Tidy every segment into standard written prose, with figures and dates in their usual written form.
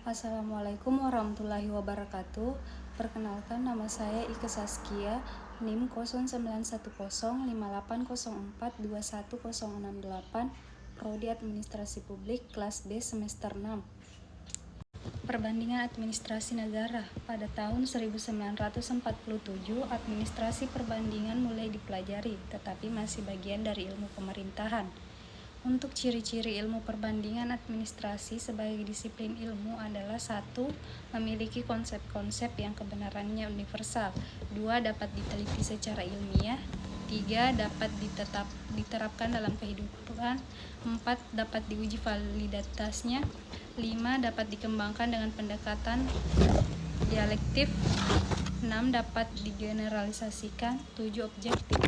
Assalamualaikum warahmatullahi wabarakatuh. Perkenalkan, nama saya Ike Saskia, NIM 09105804210068, Prodi Administrasi Publik, kelas B semester 6. Perbandingan administrasi negara. Pada tahun 1947, administrasi perbandingan mulai dipelajari, tetapi masih bagian dari ilmu pemerintahan. Untuk ciri-ciri ilmu perbandingan administrasi sebagai disiplin ilmu adalah: 1. Memiliki konsep-konsep yang kebenarannya universal. 2. Dapat diteliti secara ilmiah. 3. Dapat diterapkan dalam kehidupan. 4. Dapat diuji validitasnya. 5. Dapat dikembangkan dengan pendekatan dialektif. 6. Dapat digeneralisasikan. 7. Objektif.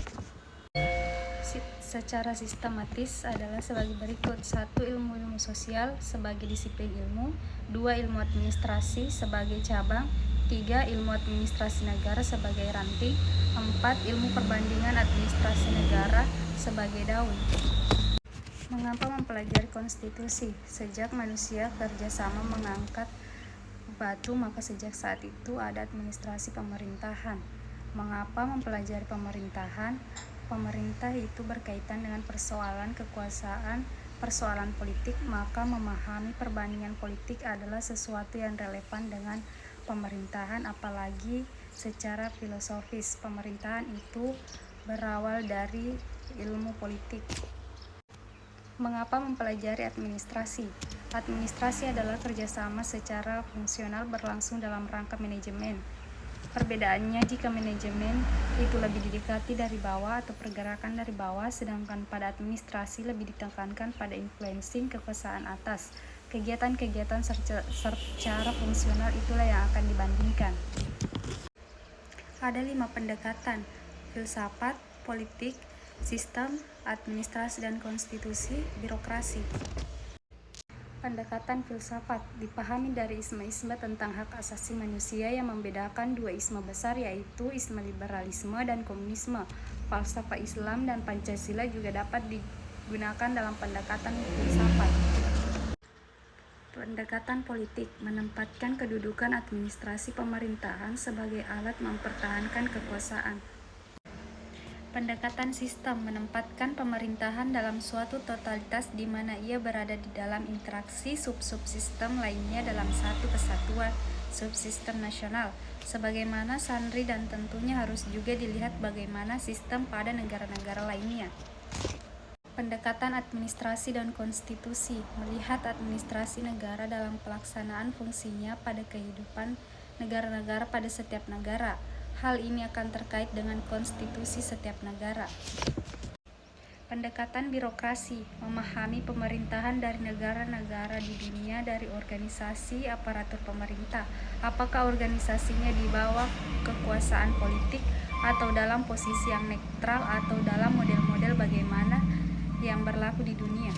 Secara sistematis adalah sebagai berikut: 1. Ilmu sosial sebagai disiplin ilmu. 2. Ilmu administrasi sebagai cabang. 3. Ilmu administrasi negara sebagai ranting. 4. Ilmu perbandingan administrasi negara sebagai daun. Mengapa mempelajari konstitusi? Sejak manusia kerjasama mengangkat batu, maka sejak saat itu ada administrasi pemerintahan. Mengapa mempelajari pemerintahan? Pemerintah itu berkaitan dengan persoalan kekuasaan, persoalan politik, maka memahami perbandingan politik adalah sesuatu yang relevan dengan pemerintahan, apalagi secara filosofis. Pemerintahan itu berawal dari ilmu politik. Mengapa mempelajari administrasi? Administrasi adalah kerjasama secara fungsional berlangsung dalam rangka manajemen. Perbedaannya, jika manajemen itu lebih didekati dari bawah atau pergerakan dari bawah, sedangkan pada administrasi lebih ditekankan pada influencing kekuasaan atas. Kegiatan-kegiatan secara fungsional itulah yang akan dibandingkan. Ada 5 pendekatan: filsafat, politik, sistem, administrasi dan konstitusi, birokrasi. Pendekatan filsafat dipahami dari isme-isme tentang hak asasi manusia yang membedakan dua isme besar, yaitu isme liberalisme dan komunisme. Falsafah Islam dan Pancasila juga dapat digunakan dalam pendekatan filsafat. Pendekatan politik menempatkan kedudukan administrasi pemerintahan sebagai alat mempertahankan kekuasaan. Pendekatan sistem menempatkan pemerintahan dalam suatu totalitas di mana ia berada di dalam interaksi sub-subsistem lainnya dalam satu kesatuan subsistem nasional. Sebagaimana sandri, dan tentunya harus juga dilihat bagaimana sistem pada negara-negara lainnya. Pendekatan administrasi dan konstitusi melihat administrasi negara dalam pelaksanaan fungsinya pada kehidupan negara-negara pada setiap negara. Hal ini akan terkait dengan konstitusi setiap negara. Pendekatan birokrasi memahami pemerintahan dari negara-negara di dunia dari organisasi aparatur pemerintah. Apakah organisasinya di bawah kekuasaan politik atau dalam posisi yang netral atau dalam model-model bagaimana yang berlaku di dunia.